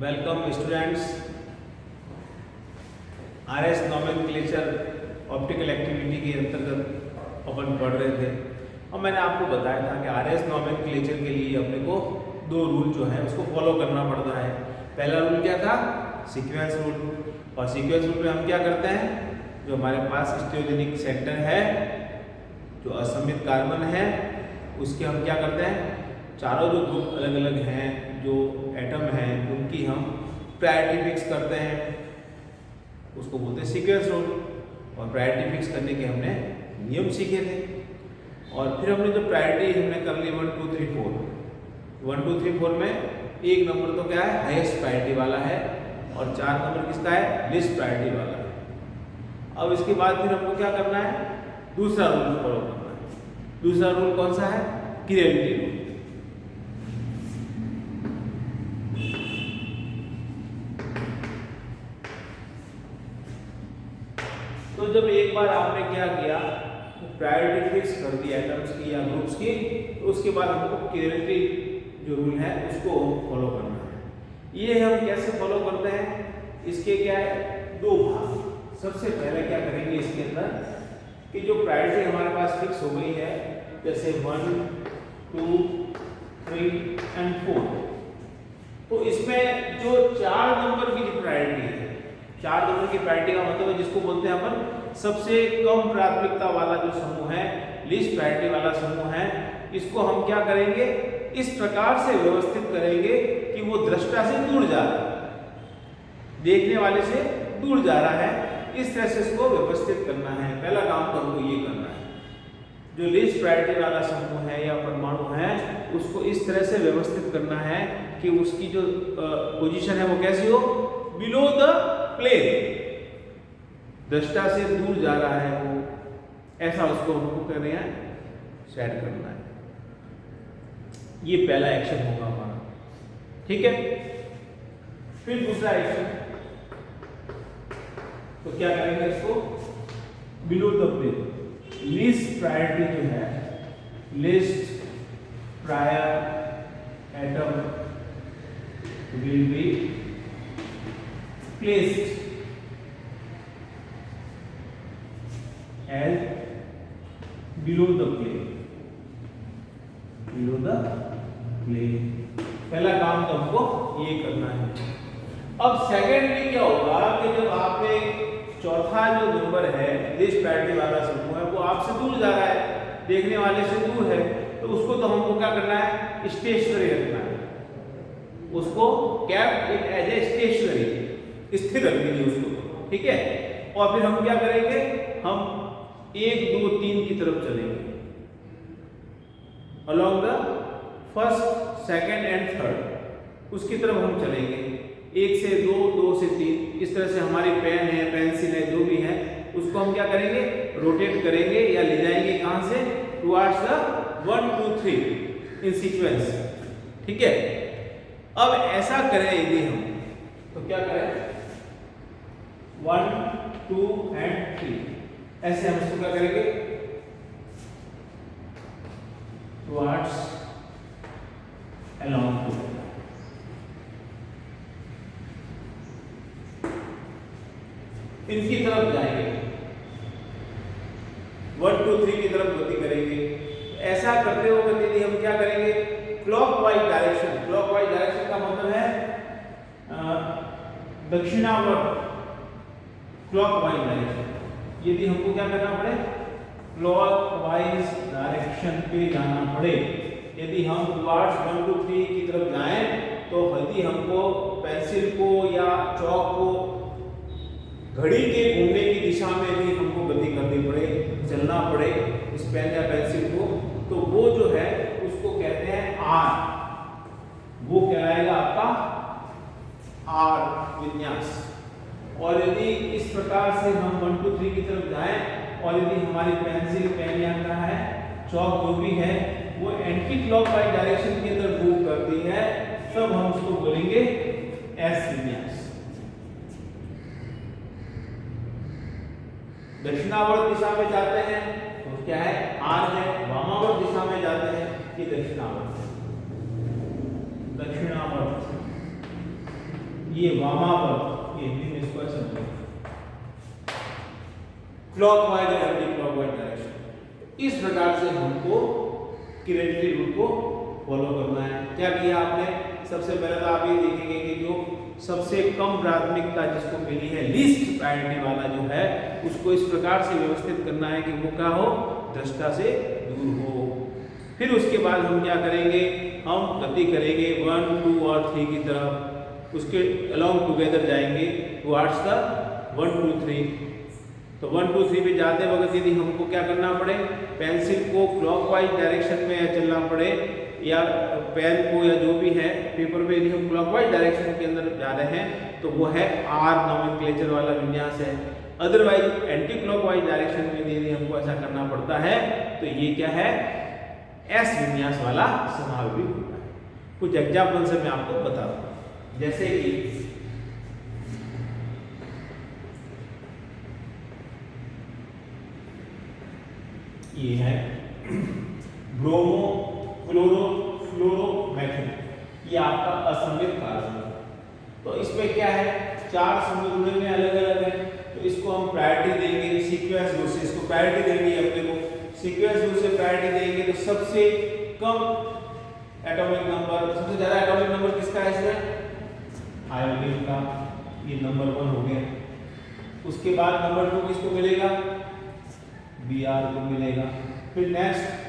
Welcome students. RS nomenclature optical activity के अंतर्गत अपन पढ़ रहे थे और मैंने आपको बताया था कि आरएस नोमेनक्लेचर के लिए अपने को दो रूल जो है उसको फॉलो करना पड़ता है। पहला रूल क्या था? Sequence rule. और सीक्वेंस रूल में हम क्या करते हैं, जो हमारे पास स्टीरियोजेनिक सेंटर है, जो असममित कार्बन है, उसके हम क्या करते हैं, चारों जो ग्रुप अलग अलग हैं, जो एटम हैं, उनकी हम प्रायोरिटी फिक्स करते हैं, उसको बोलते हैं सीक्वेंस रूल। और प्रायोरिटी फिक्स करने के हमने नियम सीखे थे। और फिर हमने जो प्रायोरिटी हमने कर ली 1 2 3 4, 1 2 3 4 में एक नंबर तो क्या है, हाईएस्ट प्रायोरिटी वाला है, और 4 नंबर किसका है, लिस्ट प्रायोरिटी वाला है। अब इसके बाद फिर हमको क्या करना है, दूसरा रूल फॉलो करना है। दूसरा रूल कौन सा है? Creativity rule. तो जब एक बार आपने क्या किया, प्रायोरिटी फिक्स कर दी एटम्स की या ग्रुप्स की, तो उसके बाद हमको क्रिएटिविटी जो रूल है उसको फॉलो करना है। ये हम कैसे फॉलो करते हैं, इसके क्या है, दो भाग। सबसे पहले क्या करेंगे इसके अंदर कि जो प्रायोरिटी हमारे पास फिक्स हो गई है, जैसे 1 2 3 एंड 4, तो इसमें जो 4 नंबर की जो प्रायोरिटी है, 4 नंबर की प्रायोरिटी का मतलब है जिसको बोलते हैं अपन सबसे कम प्राथमिकता वाला जो समूह है, लीस्ट प्रायोरिटी वाला समूह है, इसको हम क्या करेंगे, इस प्रकार से व्यवस्थित करेंगे कि वो दृष्टा से दूर जा रहा है, देखने वाले से दूर जा रहा है, इस तरह से इसको व्यवस्थित करना है। पहला काम तो हमको ये करना है, जो लीस्ट प्रायोरिटी वाला समूह है या परमाणु है, उसको इस तरह से व्यवस्थित करना है कि उसकी जो पोजीशन है वो कैसी हो, बिलो द प्लेन, दृष्टा से दूर जा रहा है वो, ऐसा उसको हमको करना है, सेट करना है। ये पहला एक्शन होगा हमारा, ठीक है। फिर दूसरा एक्शन, तो क्या करेंगे, इसको below the plane, least priority जो है, least prior atom will be placed as below the plane, below the plane। पहला काम तो हमको ये करना है। अब सेकेंडली क्या होगा कि जब आपने चौथा जो नंबर है, लीस्ट प्रायोरिटी वाला समूह है, वो आपसे दूर जा रहा है, देखने वाले से दूर है, तो उसको तो हमको क्या करना है, स्टेशनरी रखना है, उसको keep it as a stationary, स्थिर रख दीजिए उसको, ठीक है। और फिर हम क्या करेंगे, हम 1 2 3 की तरफ चलेंगे, along the first second and third, उसकी तरफ हम चलेंगे, 1 से 2 2 से 3, इस तरह से हमारी पेन है, पेंसिल है, जो भी है, उसको हम क्या करेंगे, रोटेट करेंगे या ले जाएंगे कहां से, टुवर्ड्स द 1 2 3 इन सीक्वेंस, ठीक है। अब ऐसा करें यदि हम, तो क्या करें, 1 2 एंड 3, ऐसे हम इसको क्या करेंगे, टुवर्ड्स अलोंग टू, इनकी तरफ जाएंगे, 1 2 3 की तरफ गति करेंगे। ऐसा करते हुए यदि हम क्या करेंगे, क्लॉकवाइज डायरेक्शन, क्लॉकवाइज डायरेक्शन का मतलब है दक्षिणावर्त, क्लॉकवाइज डायरेक्शन। यदि हमको क्या करना पड़े, क्लॉकवाइज डायरेक्शन पे जाना पड़े, यदि हम टुवर्ड्स 1 2 3 की तरफ जाएं, तो यदि हमको पेंसिल को या चौक को घड़ी के घूमने की दिशा में भी हमको गति करनी पड़े, चलना पड़े इस पेन या पेंसिल को, तो वो जो है उसको कहते हैं आर, वो कहलाएगा आपका आर विन्यास। और यदि इस प्रकार से हम 1 2 3 की तरफ जाएं, और यदि हमारी पेंसिल, पेन या क्या है, चौक जो भी है, वो एंटी क्लॉकवाइज डायरेक्शन के अंदर मूव करती है, तब हम उसको बोलेंगे एस विन्यास। दक्षिणावर्त दिशा में जाते हैं तो क्या है, आर है, वामावर्त दिशा में जाते हैं कि दक्षिणावर्त, दक्षिणावर्त ये वामावर्त, ये हिंदी में इसको ऐसे बोलते हैं, क्लॉकवाइज और एंटी क्लॉकवाइज डायरेक्शन। इस प्रकार से हमको किरेटिव रूल को फॉलो करना है। क्या किया आपने? सबसे पहले तो आप ये देखेंगे कि जो सबसे कम प्राथमिकता जिसको मिली है, लीस्ट प्रायोरिटी वाला जो है, उसको इस प्रकार से व्यवस्थित करना है कि वो क्या हो, दृष्टा से दूर हो। फिर उसके बाद हम क्या करेंगे, हम गति करेंगे 1, 2 और 3 की तरफ, उसके अलोंग टुगेदर जाएंगे टुवर्ड्स द 1, 2, 3। तो 1, 2, 3 पे जाते वक्त यदि हमको क्या करना पड़े, पेंसिल को क्लॉकवाइज डायरेक्शन में चलना पड़े, या पेन को या जो भी है पेपर पे यदि हम क्लॉकवाइज डायरेक्शन के अंदर जा रहे हैं तो वो है आर नोमेनक्लेचर वाला विन्यास है। अदरवाइज एंटी क्लॉकवाइज डायरेक्शन में यदि हमको ऐसा करना पड़ता है तो ये क्या है, एस विन्यास वाला समावेश होता है। कुछ एग्जाम्पल से मैं आपको बता दूं, जैसे कि ये है ब्रोमो क्लोरो फ्लोरोमेथिल, ये आपका असममित कार्बन है। तो इसमें क्या है, 4 समूह जुड़े हुए अलग अलग है, तो इसको हम प्रायोरिटी देंगे सीक्वेंस रूल से, इसको प्रायोरिटी देंगे, अपने को सीक्वेंस रूल से प्रायोरिटी देंगे। तो सबसे कम एटॉमिक नंबर, सबसे ज्यादा एटॉमिक नंबर किसका है इसमें, आयोडीन का, ये नंबर 1 हो गया। उसके बाद नंबर 2 किसको मिलेगा, Br को मिलेगा। फिर नेक्स्ट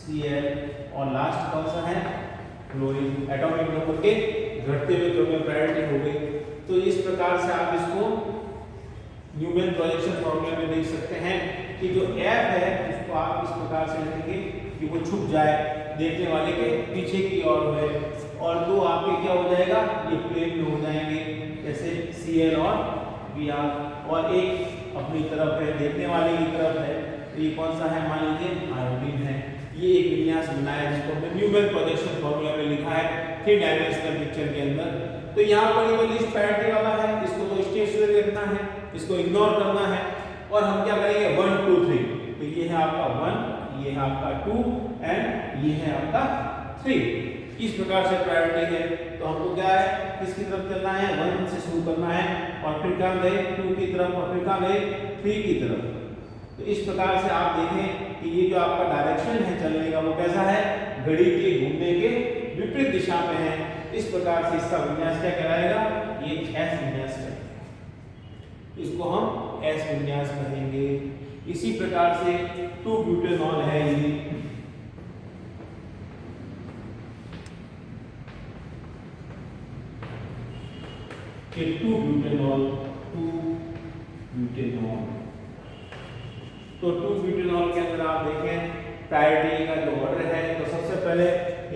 Cl और लास्ट कौन सा है, क्लोरीन। एटॉमिक नंबर के घटते हुए क्रम में प्रायोरिटी हो गई। तो इस प्रकार से आप इसको न्यूमैन प्रोजेक्शन फॉर्मूला में देख सकते हैं कि जो F है उसको आप इस प्रकार से लिखेंगे कि वो छुप जाए, देखने वाले के पीछे की ओर है, और 2 आपके क्या हो जाएगा, ये प्लेन में हो जाएंगे, जैसे Cl और Br, और एक अपनी तरफ है, देखने वाले की तरफ है, तो ये कौन सा है, मान लीजिए आयोडीन है। ये एक विन्यास बनाया जिसको हमने न्यूमैन प्रोजेक्शन फॉर्मूला में लिखा है 3 डायमेंशनल पिक्चर के अंदर। तो यहाँ पर ये लिस्ट प्रायोरिटी वाला है, इसको तो स्टेशनरी रखना है, इसको इग्नोर करना है, और हम क्या करेंगे 1, 2, 3। तो ये है आपका 1, ये है आपका 2 एंड ये है आपका 3। इस प्रकार से प्रायोरिटी है। तो हमको क्या है, किसकी तरफ चलना है, 1 से शुरू करना है, और फिर कहाँ गए 2 की तरफ, और फिर कहाँ गए 3 की तरफ। तो इस प्रकार से आप देखें कि ये जो आपका डायरेक्शन है चलने का वो कैसा है, घड़ी के घूमने के विपरीत दिशा में है। इस प्रकार से इसका विन्यास क्या कहलाएगा, ये एस विन्यास है, इसको हम एस विन्यास कहेंगे। इसी प्रकार से 2 ब्यूटेनॉल है, ये 2 ब्यूटेनॉल, 2 ब्यूटेनॉल। तो 2 ब्यूटेनॉल के अंदर आप देखें प्रायोरिटी का जो ऑर्डर है, तो सबसे पहले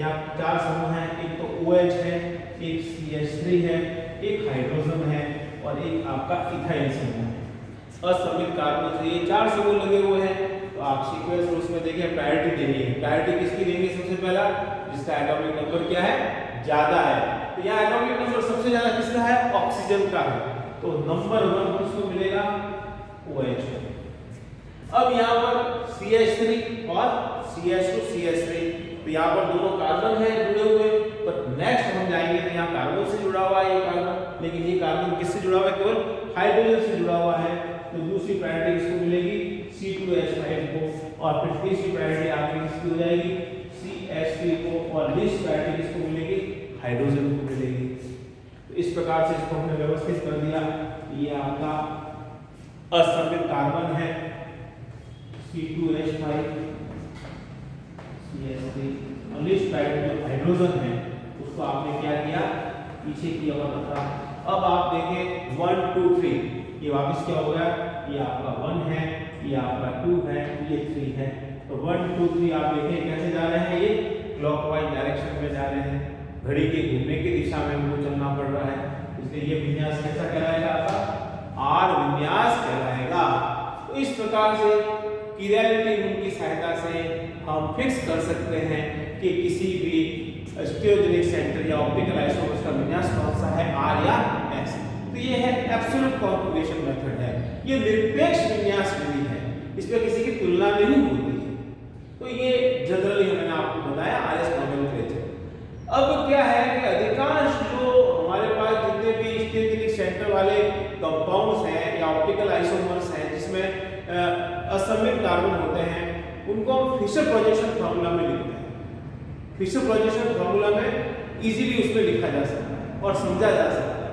यहाँ 4 समूह हैं, एक तो OH है, एक CH3 है, एक हाइड्रोजन है, और एक आपका इथाइल समूह है। असममित कार्बन से ये 4 समूह लगे हुए हैं। तो आप सीक्वेंस रूल्स में देखें प्रायोरिटी देनी है। प्रायोरिटी किसकी देंगे, सबसे पहला जिसका एटॉमिक नंबर क्या है, ज्यादा है। तो यहाँ एटॉमिक नंबर सबसे ज्यादा किसका है, ऑक्सीजन का है, तो नंबर 1 किसको मिलेगा, OH। अब यहाँ पर CH3 और CH2 CH3, तो यहाँ पर दोनों कार्बन है जुड़े हुए। पर नेक्स्ट हम जाएंगे तो यहाँ कार्बन से जुड़ा हुआ है ये कार्बन, लेकिन ये कार्बन किससे जुड़ा हुआ है, केवल हाइड्रोजन से जुड़ा हुआ है। तो दूसरी प्रायोरिटी किसको मिलेगी, C2H5 को, और फिर तीसरी प्रायोरिटी आपकी किसकी हो जाएगी, CH3 को, और लिस्ट प्रायोरिटी किसको मिलेगी, हाइड्रोजन को मिलेगी। तो इस प्रकार से इसको हमने व्यवस्थित कर दिया। ये आपका असममित कार्बन है, C2H5 CH3, और लिस्ट प्रायोरिटी जो हाइड्रोजन है उसको आपने क्या किया, पीछे की ओर रखा। अब आप देखें 1, 2, 3, ये वापस क्या हो गया, ये आपका 1 है, ये आपका 2 है, ये 3 है। तो 1, 2, 3 आप देखें कैसे जा रहे हैं, ये क्लॉकवाइज डायरेक्शन में जा रहे हैं, घड़ी के घूमने की दिशा में हमको चलना पड़ रहा है। इसलिए ये विन्यास कैसा कहलाएगा, आपका आर विन्यास कहलाएगा। तो इस प्रकार से किरैलिटी रूल की सहायता से हम फिक्स कर सकते हैं कि किसी भी स्टीरियोजेनिक सेंटर या ऑप्टिकल आइसोटोप्स का विन्यास कौन सा है, आर या एस। तो ये है एब्सोल्यूट कॉन्फिगरेशन मेथड है, ये निरपेक्ष विन्यास विधि है, इसमें किसी की तुलना नहीं होती है। तो ये जनरली मैंने आपको बताया RS नोमेनक्लेचर। अब क्या है कि अधिकांश जो हमारे पास जितने भी वाले कंपाउंड्स हैं या ऑप्टिकल आइसोमर्स हैं जिसमें असममित कार्बन होते हैं, उनको हम फिशर प्रोजेक्शन फार्मूला में लिखते हैं। फिशर प्रोजेक्शन फार्मूला में इजीली उसमें लिखा जा सकता है और समझा जा सकता है।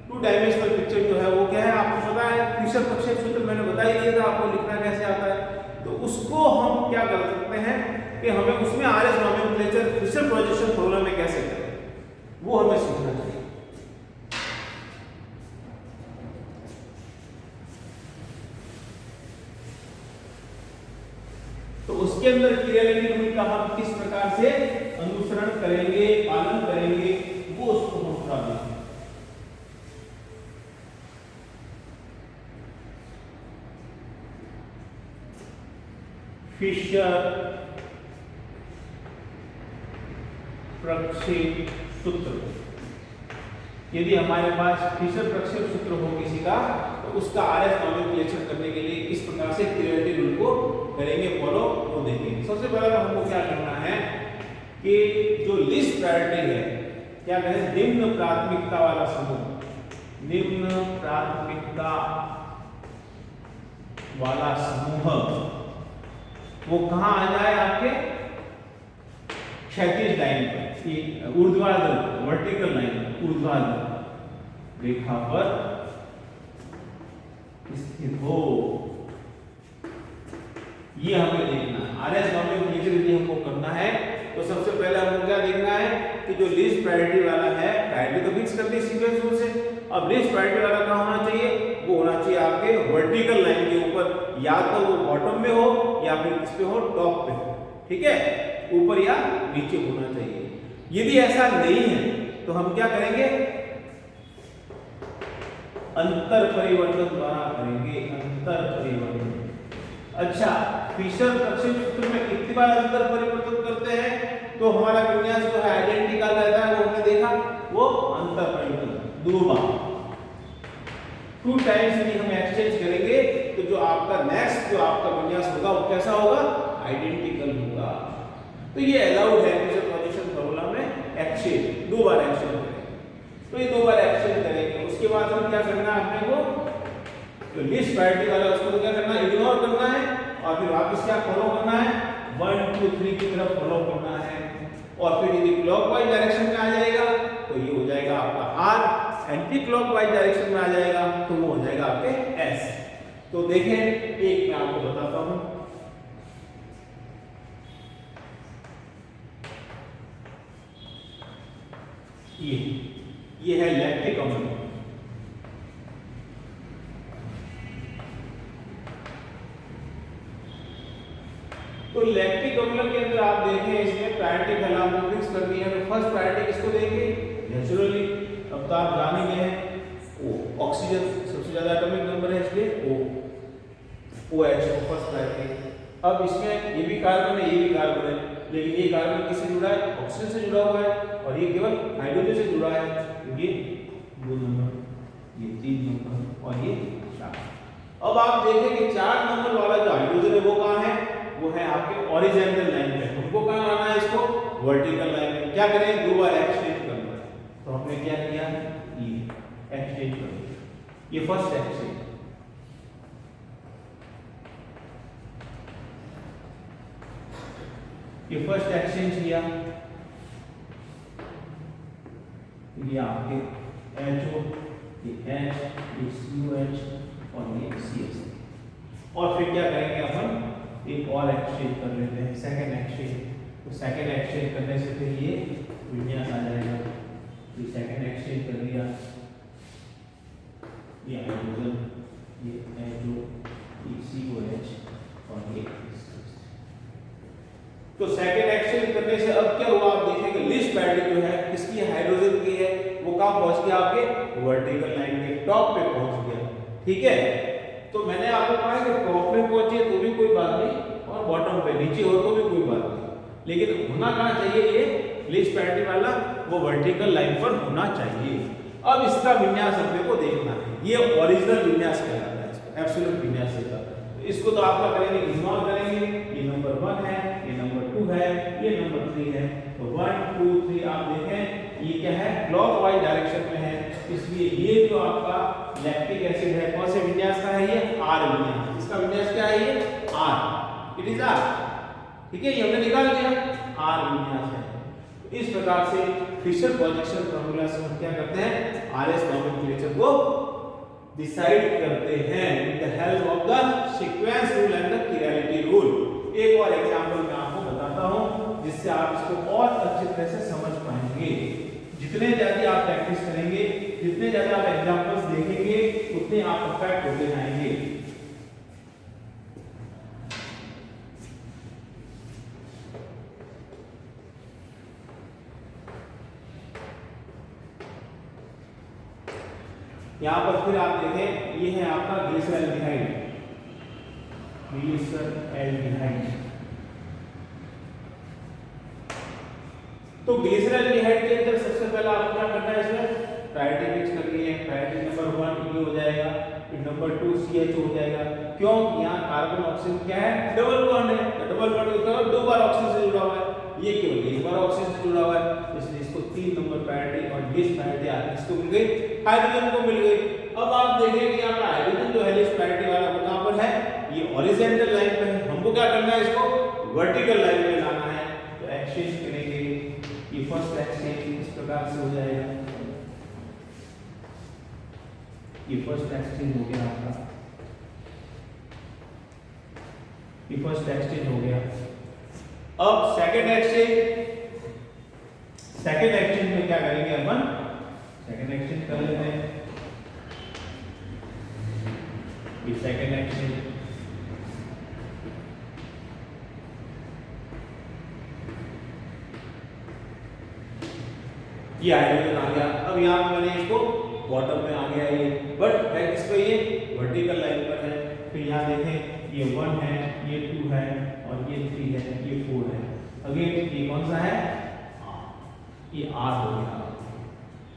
टू डायमेंशनल पिक्चर जो है वो क्या है आपको पता है, फिशर प्रक्षेप सूत्र मैंने बता ही दिया था आपको लिखना कैसे आता है। तो उसको हम क्या कर सकते हैं कि हमें उसमें RS nomenclature Fischer projection formula में कैसे करें वो हमें सीखना चाहिए। तो उसके अंदर क्लियरली रूल का हम किस प्रकार से अनुसरण करेंगे, पालन करेंगे, वो उसको हम थोड़ा देखें। फिशर प्रक्षेप सूत्र, यदि हमारे पास फिशर प्रक्षेप सूत्र हो किसी का तो उसका आरएस नोमेनक्लेचर करने के लिए किस प्रकार से क्लियरिटी रूल को करेंगे फॉलो वो देखेंगे। सबसे पहले तो हमको क्या करना है कि जो लिस्ट प्रायोरिटी है, क्या करें, निम्न प्राथमिकता वाला समूह, निम्न प्राथमिकता वाला समूह वो कहां आ जाए आपके क्षैतिज लाइन पर, ऊर्ध्वाधर वर्टिकल लाइन, ऊर्ध्वाधर रेखा पर स्थित हो, ये हमें देखना है। आरएस नोमेनक्लेचर यदि हमको करना है तो सबसे पहले हमको क्या देखना है कि जो लीस्ट प्रायोरिटी वाला है, प्रायोरिटी तो फिक्स कर दी सीक्वेंस रूल से, अब लीस्ट प्रायोरिटी वाला कहां होना चाहिए, वो होना चाहिए आपके वर्टिकल लाइन के ऊपर, या तो वो बॉटम में हो या फिर किस पे हो, टॉप पे हो, ठीक है, ऊपर या नीचे होना चाहिए। यदि ऐसा नहीं है तो हम क्या करेंगे, अंतर परिवर्तन द्वारा करेंगे, अंतर परिवर्तन। अच्छा, फिशर प्रक्षेप सूत्र में कितनी बार अंतर परिवर्तन करते हैं तो हमारा विन्यास जो है आइडेंटिकल रहता है, वो हमने देखा, वो अंतर परिवर्तन 2 बार, 2 टाइम्स यदि हम एक्सचेंज करेंगे तो जो आपका नेक्स्ट जो आपका विन्यास होगा वो कैसा होगा, आइडेंटिकल होगा। तो ये अलाउड है फिशर प्रोजेक्शन फार्मूला में एक्सचेंज, 2 बार एक्सचेंज करेंगे। तो ये 2 बार एक्सचेंज करेंगे, उसके बाद हम क्या करना है, अपने को तो लिस्ट प्रायोरिटी वाला उसको तो क्या करना है, इग्नोर करना है और फिर वापस क्या फॉलो करना है, 1 2 3 की तरफ फॉलो करना है। और फिर यदि क्लॉकवाइज डायरेक्शन में आ जाएगा तो ये हो जाएगा आपका आर, एंटी क्लॉकवाइज डायरेक्शन में आ जाएगा तो वो हो जाएगा आपके एस। तो देखें, एक मैं आपको बताता हूं, ये है लैक्टिक अम्ल, तो लैक्टिक अम्ल के अंदर आप देखें इसमें प्रायोरिटी पहला हमने फिक्स कर दिया है। तो फर्स्ट प्रायोरिटी किसको देंगे, नेचुरली, अब तो आप जान ही गए हैं, ओ ऑक्सीजन सबसे ज्यादा एटॉमिक नंबर है इसलिए OH को फर्स्ट प्रायोरिटी। अब इसमें ये भी कार्बन है, ये भी कार्बन है, लेकिन ये कार्बन किससे जुड़ा है, ऑक्सीजन से जुड़ा हुआ है और ये केवल हाइड्रोजन से जुड़ा है, तो ये 2 नंबर, ये 3 नंबर और ये 4। अब आप देखें कि 4 नंबर वाला जो हाइड्रोजन है वो कहां है, वो है आपके हॉरिजॉन्टल लाइन पे, हमको कहां लाना है इसको, वर्टिकल लाइन में। क्या करें, 2 बार एक्सचेंज करना है, तो हमने क्या किया, ये एक्सचेंज कर दिया, ये फर्स्ट एक्सचेंज। ये फर्स्ट एक्सचेंज किया, ये आपके HO, ये H, ये COH और ये CH। और फिर क्या करेंगे अपन, एक और एक्सचेंज कर लेते हैं, सेकंड एक्सचेंज। तो सेकंड एक्सचेंज करने से फिर ये विन्यास आ जाएगा, ये सेकंड एक्सचेंज कर दिया, ये हाइड्रोजन, ये HO, ये COH और ये तो सेकंड एक्सचेंज करने से अब क्या हुआ, आप देखेंगे लिस्ट प्रायोरिटी जो है किसकी, हाइड्रोजन की है, वो कहां पहुंच गया, आपके वर्टिकल लाइन के टॉप पे पहुंच गया, ठीक है। तो मैंने आपको कहा कि टॉप में पहुंचे तो भी कोई बात नहीं और बॉटम पे नीचे हो तो भी कोई बात नहीं, लेकिन होना कहां चाहिए, ये लिस्ट प्रायोरिटी वाला वो वर्टिकल लाइन पर होना चाहिए। अब इसका विन्यास अपने को देखना है, ये ओरिजिनल विन्यास कहलाता है, इसको एब्सोल्यूट विन्यास कहलाता है। तो इसको तो आप क्या करेंगे, इग्नोर करेंगे, ये नंबर 1 है, ये नंबर 2 है, ये नंबर 3 है। तो 1 2 3 आप देखें ये क्या है, क्लॉकवाइज डायरेक्शन में है, इसलिए ये जो आपका लैक्टिक एसिड है कौन से विन्यास का है, ये आर विन्यास। इसका विन्यास क्या है, ये आर, इट इज आर। ठीक है, ये हमने निकाल दिया, आर विन्यास है। इस प्रकार से फिशर प्रोजेक्शन फार्मूला से हम क्या करते हैं, आरएस नोमेनक्लेचर को डिसाइड करते हैं with the help of the sequence rule and the chirality rule. एक और एग्जांपल मैं आपको बताता हूं जिससे आप इसको और अच्छी तरह से समझ पाएंगे। जितने ज्यादा आप प्रैक्टिस करेंगे, जितने ज्यादा आप एग्जांपल्स देखेंगे, उतने आप परफेक्ट होते जाएंगे। यहां पर फिर आप देखें, ये है आपका ग्लिसरॉल्डिहाइड, ग्लिसरॉल्डिहाइड। तो ग्लिसरॉल्डिहाइड के अंदर सबसे पहले आपको क्या करना है, इसमें प्रायोरिटी फिक्स करनी है। प्रायोरिटी नंबर 1 ये हो जाएगा, फिर नंबर 2 CH हो जाएगा। क्यों, यहाँ कार्बन ऑक्सीजन क्या है, डबल बॉन्ड है, डबल बॉन्ड का मतलब 2 बार ऑक्सीजन से जुड़ा हुआ है, ये केवल 1 बार ऑक्सीजन से जुड़ा हुआ है, इसलिए इसको 3 नंबर प्रायोरिटी और 20 प्रायोरिटी आगे इसको मिल गई, हाइड्रोजन को मिल गई। अब आप देखेंगे कि यहाँ पर हाइड्रोजन जो है लिस्ट प्रायोरिटी वाला वो कहां पर है, ये हॉरिजॉन्टल लाइन पे है। हमको क्या करना है, इसको वर्टिकल लाइन में लाना है। तो एक्सचेंज करेंगे, ये फर्स्ट एक्सचेंज इस प्रकार से हो जाएगा, ये फर्स्ट एक्सचेंज हो गया आपका, ये फर्स्ट एक्सचेंज हो गया। अब सेकंड एक्सचेंज, सेकंड एक्सचेंज में क्या करेंगे अपन, सेकंड एक्सचेंज कर लेते हैं। ये सेकंड एक्सचेंज, ये हाइड्रोजन आ गया। अब यहाँ पे मैंने इसको बॉटम में आ गया ये, बट है किस पे, ये वर्टिकल लाइन पर है। फिर यहाँ देखें, ये 1 है, ये 2 है और ये 3 है, ये 4 है। अगेन ये कौन सा है, ये R हो गया।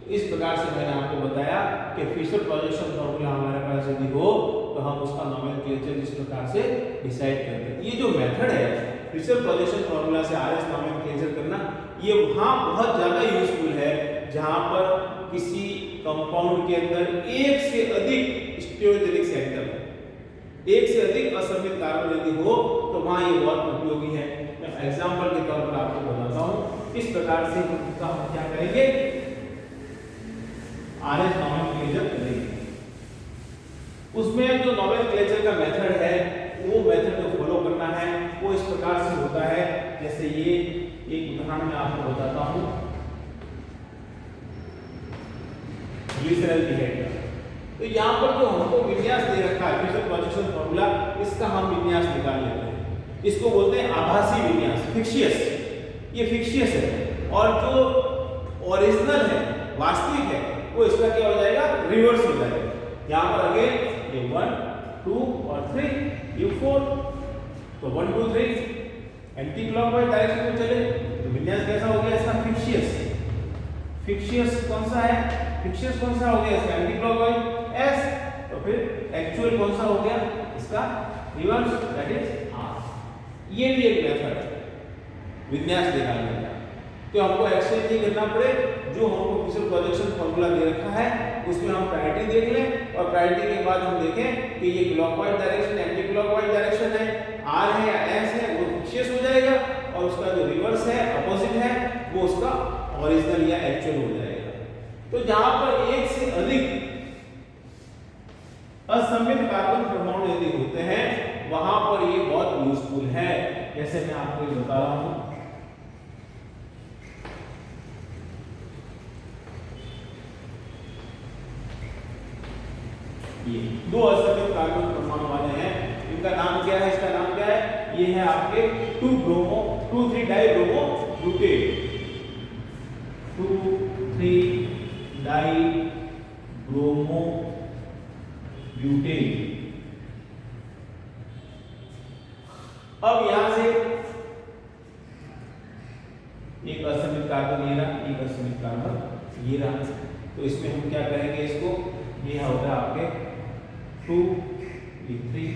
इस प्रकार से मैंने आपको बताया कि फिशर प्रोजेक्शन फार्मूला हमारे पास यदि हो तो हम उसका नोमेनक्लेचर इस प्रकार से डिसाइड करते हैं। ये जो मेथड है फिशर प्रोजेक्शन फार्मूला से आरएस नोमेनक्लेचर करना, ये वहाँ बहुत ज़्यादा यूजफुल है जहाँ पर किसी कंपाउंड के अंदर एक से अधिक स्टीरियोजेनिक सेंटर, एक से अधिक असममित कार्बन यदि हो तो वहाँ ये बहुत उपयोगी है। मैं एग्जाम्पल के तौर पर आपको बताता हूँ। इस प्रकार से हम क्या करेंगे, आरएस नोमेनक्लेचर करेंगे। उसमें जो नोमेनक्लेचर का मेथड है वो मेथड को फॉलो करना है। वो इस प्रकार से होता है, जैसे ये एक उदाहरण मैं आपको बताता हूँ, ग्लिसरॉल्डिहाइड का। तो यहाँ पर जो हमको विन्यास दे रखा है फिशर प्रोजेक्शन फार्मूला, इसका हम विन्यास निकाल लेते हैं। इसको बोलते हैं आभासी विन्यास, फिक्शियस। ये फिक्शियस है और जो ओरिजिनल है, वास्तविक है, वो इसका क्या हो जाएगा, रिवर्स हो जाएगा। यहाँ पर अगेन ये 1 2 और 3, ये 4, तो 1 2 3 एंटी क्लॉकवाइज डायरेक्शन में चले तो विन्यास कैसा हो गया इसका, फिक्शियस। फिक्शियस कौन सा है, फिक्शियस कौन सा हो गया इसका, एंटी क्लॉकवाइज S, तो फिर एक्चुअल कौन सा हो गया इसका, रिवर्स, दैट इज R। ये भी एक मेथड है विन्यास निकालने का। तो हमको एक्सचेंज नहीं करना पड़े, जो हमको फिशर प्रोजेक्शन फार्मूला दे रखा है उसमें हम प्रायोरिटी देख लें और प्रायोरिटी के बाद हम देखें कि ये clockwise direction, anti clockwise direction है, R है या S है, वो फिक्शियस हो जाएगा और उसका जो रिवर्स है, अपोजिट है, वो उसका ओरिजिनल या एक्चुअल हो जाएगा। तो जहां पर एक से अधिक असममित कार्बन परमाणु यदि होते हैं वहां पर ये बहुत यूजफुल है। जैसे मैं आपको ये बता रहा हूं, ये 2 असममित कार्बन परमाणु वाले हैं, इनका नाम क्या है, इसका नाम क्या है, ये है आपके 2,3 डाइब्रोमो ब्यूटेन, 2,3 डाइब्रोमो ब्यूटेन। अब यहां से एक असममित कार्बन ये रहा, एक असममित कार्बन ये रहा, तो इसमें हम क्या करेंगे, इसको ये होगा आपके 2 3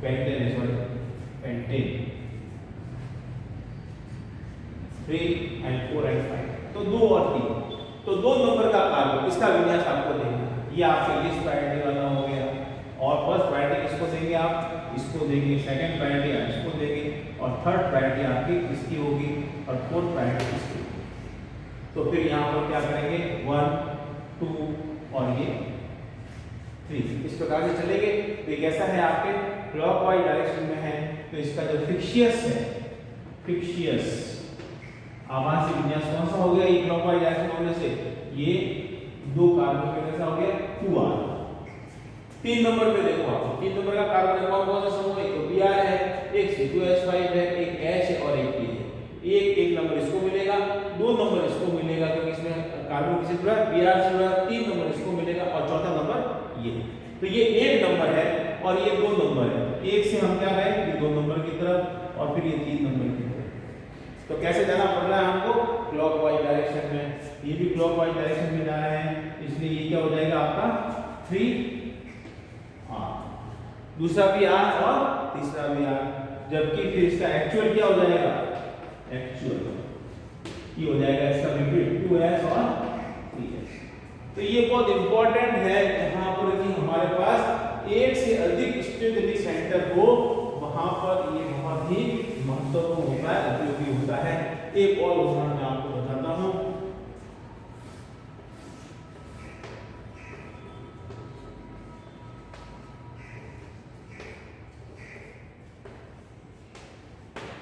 pentane, sorry pentane 3 and 4 and 5, तो 2 और 3, तो 2 नंबर का इसका विन्यास आपको देना है। ये आपके लिस्ट प्रायोरिटी वाला हो गया, और फर्स्ट प्रायोरिटी किसको देंगे आप, इसको देंगे, सेकंड प्रायोरिटी आप इसको देंगे, और थर्ड प्रायोरिटी आपकी इसकी होगी, और फोर्थ प्रायोरिटी इसकी होगी। तो फिर यहाँ पर क्या करेंगे, 1 2 और ये 3, इस प्रकार से चलेंगे। तो ये कैसा है, आपके क्लॉकवाइज डायरेक्शन में है, तो इसका जो फिक्शियस है, फिक्शियस आभासी विन्यास कौन सा हो गया, ये क्लॉकवाइज डायरेक्शन होने से ये 2 कार्बन पे कैसा हो गया, 2r। 3 नंबर पे देखो आप, 3 नंबर का कार्बन कौन सा समूह है, तो Br है, एक C2H5 है, एक H है और एक P है। एक नंबर इसको मिलेगा, 2 नंबर इसको मिलेगा, क्योंकि इसमें कार्बन किससे जुड़ा है, Br से जुड़ा है। 3 नंबर इसको मिलेगा, और चौथा नंबर ये। तो ये 1 नंबर है और ये 2 नंबर है। एक से हम क्या गए, ये 2 नंबर की तरफ, और फिर ये 3 नंबर की तरफ। तो कैसे जाना पड़ रहा है हमको, क्लॉकवाइज डायरेक्शन में। ये भी क्लॉकवाइज डायरेक्शन में जा रहे हैं, इसलिए ये क्या हो जाएगा आपका 3r, दूसरा भी r और तीसरा भी r। जबकि फिर इसका एक्चुअल क्या हो जाएगा, एक्चुअल ये हो जाएगा इसका विपरीत 2s और 3s। तो ये बहुत इंपॉर्टेंट है यहाँ पर कि हमारे पास एक से अधिक स्टेबिलिटी सेंटर हो, वहां पर ये बहुत ही महत्वपूर्ण होता है, उपयोगी होता है। एक और उदाहरण मैं आपको बताता हूं।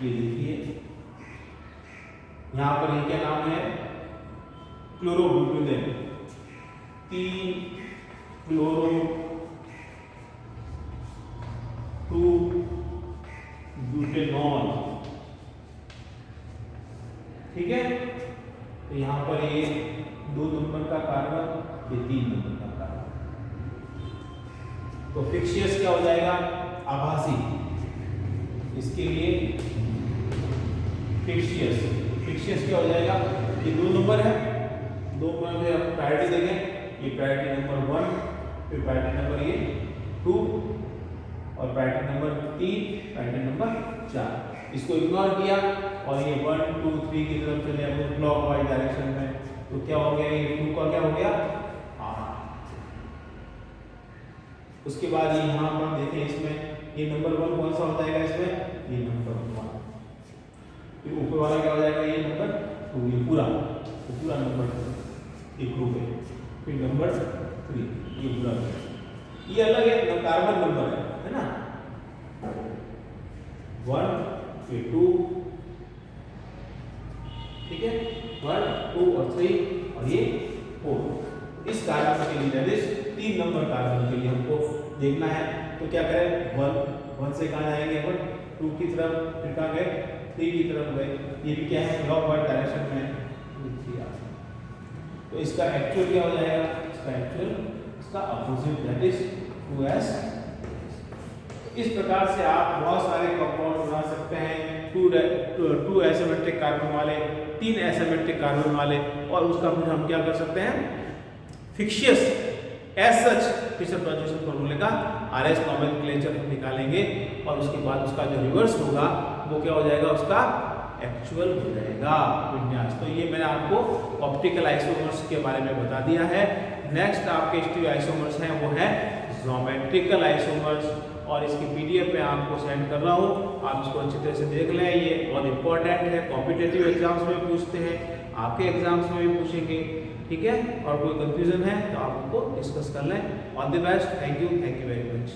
ये देखिए यहां पर ये क्या नाम है, क्लोरोब्यूटेन, 3 क्लोरो 2 ब्यूटेनॉल, ठीक है। तो यहां पर ये 2 नंबर का कार्बन, ये 3 नंबर का कार्बन। तो फिक्शियस क्या हो जाएगा, आभासी, इसके लिए फिक्शियस, फिक्शियस क्या हो जाएगा, ये 2 नंबर है, 2 नंबर में हम प्रायोरिटी देंगे, ये प्रायोरिटी नंबर 1, फिर प्रायोरिटी नंबर ये 2, और प्रायोरिटी नंबर 3, प्रायोरिटी नंबर 4। इसको इग्नोर किया और ये 1 2 3 की तरफ चले हम क्लॉकवाइज डायरेक्शन में। तो क्या हो गया, ये 2 का क्या हो गया, r। उसके बाद ये यहाँ पर देखें, इसमें ये नंबर 1 कौन सा हो जाएगा, इसमें ये नंबर 1, फिर ऊपर वाला क्या हो जाएगा, ये नंबर 2, ये पूरा, तो पूरा नंबर 2 एक ग्रुप है। फिर नंबर 3 ये पूरा, ये अलग है, कार्बन नंबर है ना, 1 फिर 2, ठीक है, 1 2 और 3 और ये 4। इस कार्बन के लिए, दैट इज 3 नंबर कार्बन के लिए हमको देखना है। तो क्या करें, 1 से कहाँ जाएंगे अपन, 2 की तरफ, फिर कहाँ गए, 3 की तरफ गए। ये भी क्या है, क्लॉकवाइज डायरेक्शन में 2 3 r। तो इसका एक्चुअल क्या हो जाएगा, इसका एक्चुअल, इसका अपोजिट, दैट इज 2s। इस प्रकार से आप बहुत सारे कंपाउंड बना सकते हैं, 2 एसिमेट्रिक कार्बन वाले, 3 एसिमेट्रिक कार्बन वाले, और उसका फिर हम क्या कर सकते हैं, फिक्शियस एज सच फिशर-प्राइस फॉर्मूले का RS नोमेनक्लेचर हम निकालेंगे, और उसके बाद उसका जो रिवर्स होगा वो क्या हो जाएगा, उसका एक्चुअल हो जाएगा विन्यास। तो ये मैंने आपको ऑप्टिकल आइसोमर्स के बारे में बता दिया है। नेक्स्ट आपके स्टीरियो आइसोमर्स हैं, वो है ज्योमेट्रिकल आइसोमर्स, और इसकी PDF मैं आपको सेंड कर रहा हूँ, आप इसको अच्छी तरह से देख लें। ये बहुत इंपॉर्टेंट है, कॉम्पिटिटिव एग्जाम्स में पूछते हैं, आपके एग्जाम्स में भी पूछेंगे, ठीक है। और कोई कंफ्यूजन है तो आप उनको डिस्कस कर लें। All the best, thank you very much.